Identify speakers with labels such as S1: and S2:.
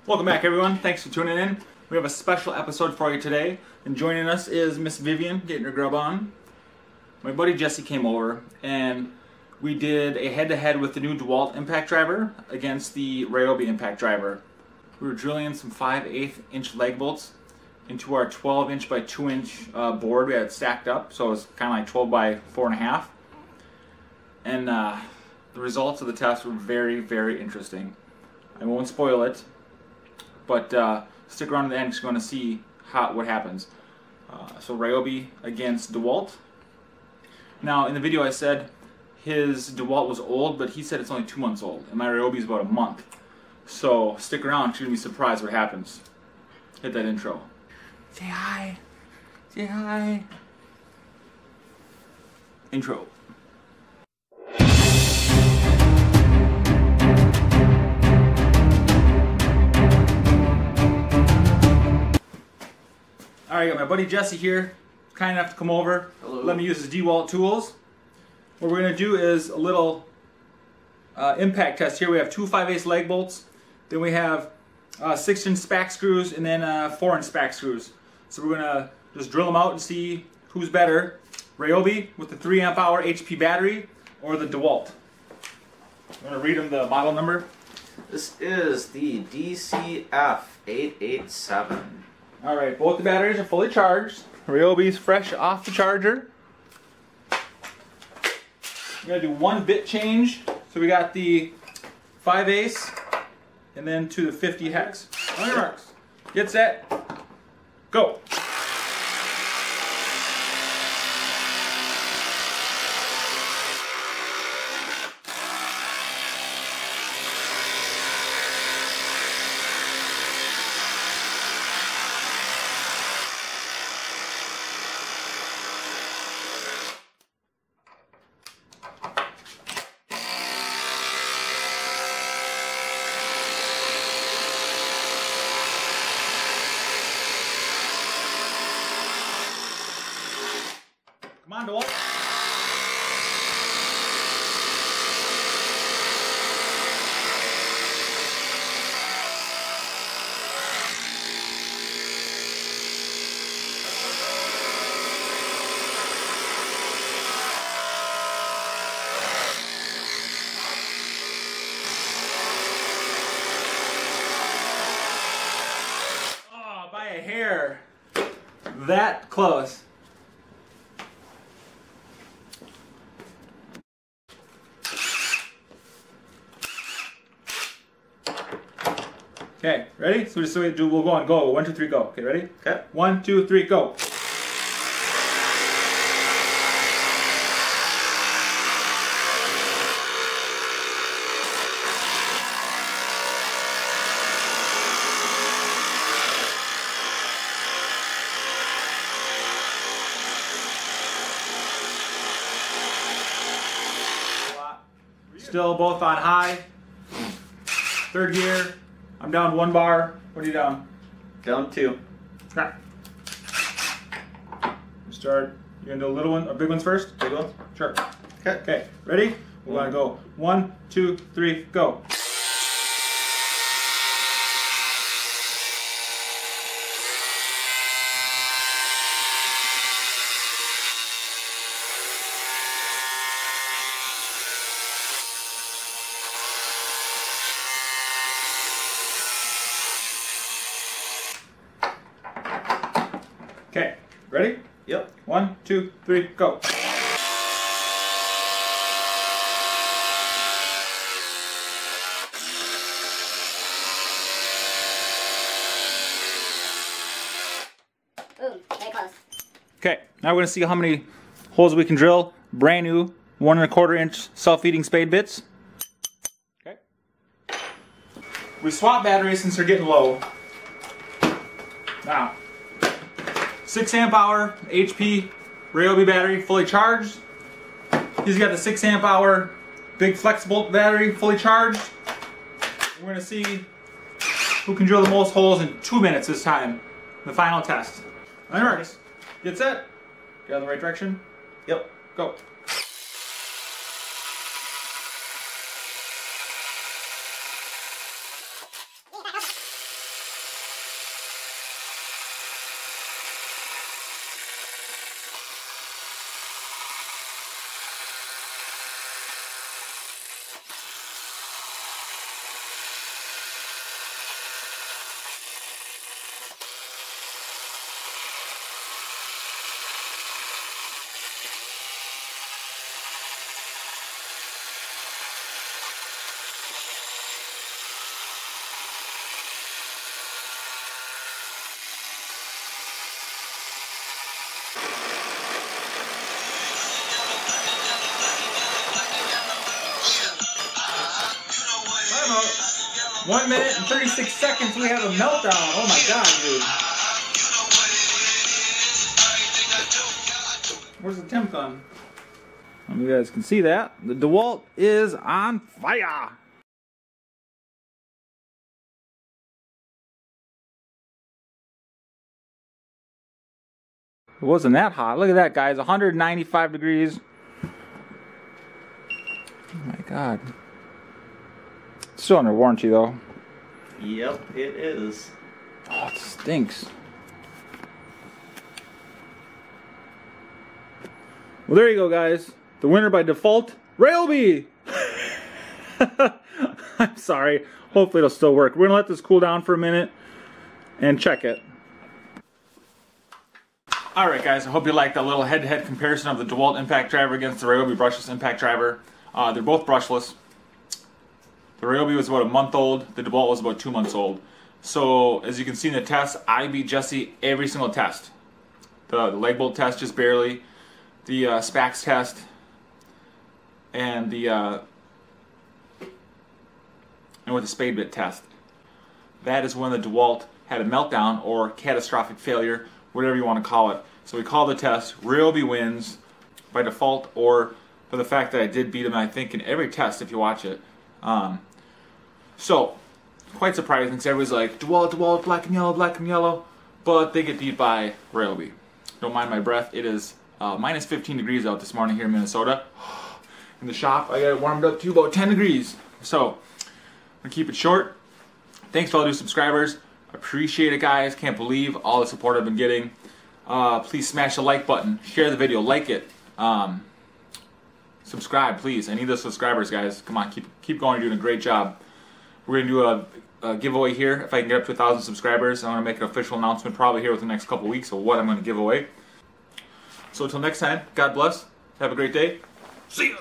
S1: Welcome back, everyone. Thanks for tuning in. We have a special episode for you today, and joining us is Miss Vivian getting her grub on. My buddy Jesse came over, and we did a head-to-head with the new Dewalt impact driver against the Ryobi impact driver. We were drilling some 5/8 inch leg bolts into our 12 inch by 2 inch board we had stacked up, so it was kind of like 12 by 4.5. And the results of the test were very, very interesting. I won't spoil it, but stick around to the end because you're going to see what happens. So Ryobi against Dewalt. Now in the video I said his Dewalt was old, but he said it's only 2 months old, and my Ryobi is about a month. So stick around, you're going to be surprised what happens. Hit that intro. Say hi. Say hi. Intro. Alright, got my buddy Jesse here, kind enough to come over.
S2: Hello.
S1: Let me use his Dewalt tools. What we're going to do is a little impact test here. We have two 5/8 leg bolts, then we have 6 inch spack screws, and then 4 inch spack screws. So we're going to just drill them out and see who's better, Ryobi with the 3 amp hour HP battery or the Dewalt. I'm going to read them the model number.
S2: This is the DCF887.
S1: Alright, both the batteries are fully charged. Ryobi's fresh off the charger. We're going to do one bit change. So we got the 5/8 and then to the 50 hex. On your marks. Get set. Go. Come on, Dewalt. Oh, by a hair. That close. Okay, ready? So just so we do, we'll go on. Go. 1, 2, 3, go. Okay, ready?
S2: Okay.
S1: 1, 2, 3, go. Still both on high. Third gear. I'm down 1 bar. What are you down?
S2: Down 2.
S1: Okay. Start. You're gonna do a little one or big ones first?
S2: Big ones?
S1: Sure.
S2: Okay.
S1: Okay. Ready? We're gonna go 1, 2, 3, go. Okay, ready?
S2: Yep.
S1: 1, 2, 3, go.
S3: Ooh, very close.
S1: Okay, now we're going to see how many holes we can drill. Brand new 1 1/4 inch self-feeding spade bits. Okay. We swap batteries since they're getting low. Now, 6 amp hour HP Ryobi battery fully charged. He's got the 6 amp hour big Flexvolt battery fully charged. We're going to see who can drill the most holes in 2 minutes this time. The final test. On your marks. Get set. Get out in the right direction.
S2: Yep.
S1: Go. 1 minute and 36 seconds, we have a meltdown. Oh my god, dude. Where's the temp gun? You guys can see that. The Dewalt is on fire. It wasn't that hot. Look at that, guys. 195 degrees. Oh my god. It's still under warranty, though.
S2: Yep, it is.
S1: Oh, it stinks. Well, there you go, guys. The winner by default, Ryobi! I'm sorry. Hopefully it'll still work. We're going to let this cool down for a minute and check it. Alright guys, I hope you liked that little head-to-head comparison of the Dewalt impact driver against the Ryobi brushless impact driver. They're both brushless. The Ryobi was about a month old, the Dewalt was about 2 months old. So, as you can see in the test, I beat Jesse every single test. The leg bolt test just barely, the SPAX test, and the with the spade bit test. That is when the Dewalt had a meltdown or catastrophic failure, whatever you want to call it. So we call the test Ryobi wins by default, or for the fact that I did beat him, I think, in every test if you watch it. So, quite surprising because everybody's like, Dewalt, Dewalt, black and yellow, but they get beat by Ryobi. Don't mind my breath. It is minus 15 degrees out this morning here in Minnesota. In the shop, I got it warmed up to about 10 degrees. So, I'm going to keep it short. Thanks to all new subscribers. Appreciate it, guys. Can't believe all the support I've been getting. Please smash the like button. Share the video. Like it. Subscribe, please. I need those subscribers, guys. Come on, keep going. You're doing a great job. We're going to do a giveaway here. If I can get up to 1,000 subscribers, I'm going to make an official announcement probably here within the next couple weeks of what I'm going to give away. So until next time, God bless. Have a great day. See ya!